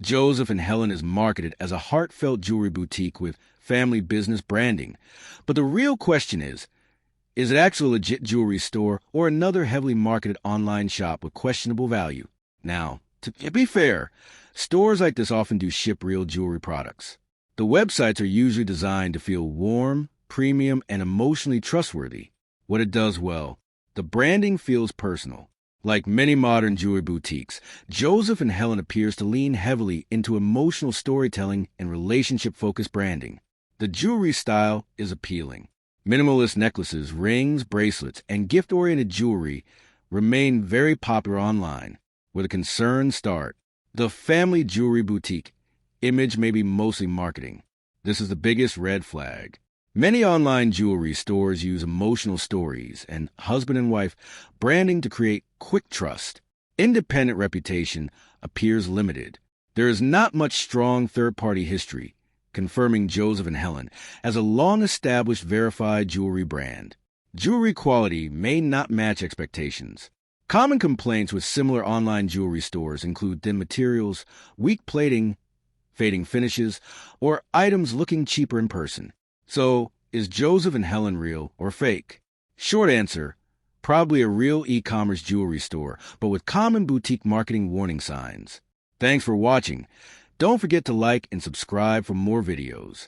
Joseph and Helen is marketed as a heartfelt jewelry boutique with family business branding. But the real question is it actually a legit jewelry store or another heavily marketed online shop with questionable value? Now, to be fair, stores like this often do ship real jewelry products. The websites are usually designed to feel warm, premium, and emotionally trustworthy. What it does well, the branding feels personal. Like many modern jewelry boutiques, Joseph and Helen appears to lean heavily into emotional storytelling and relationship-focused branding. The jewelry style is appealing. Minimalist necklaces, rings, bracelets, and gift-oriented jewelry remain very popular online. Where the concerns start, the family jewelry boutique image may be mostly marketing. This is the biggest red flag. Many online jewelry stores use emotional stories and husband and wife branding to create quick trust. Independent reputation appears limited. There is not much strong third-party history confirming Joseph and Helen as a long-established verified jewelry brand. Jewelry quality may not match expectations. Common complaints with similar online jewelry stores include thin materials, weak plating, fading finishes, or items looking cheaper in person. So, is Joseph and Helen real or fake? Short answer, probably a real e-commerce jewelry store, but with common boutique marketing warning signs. Thanks for watching. Don't forget to like and subscribe for more videos.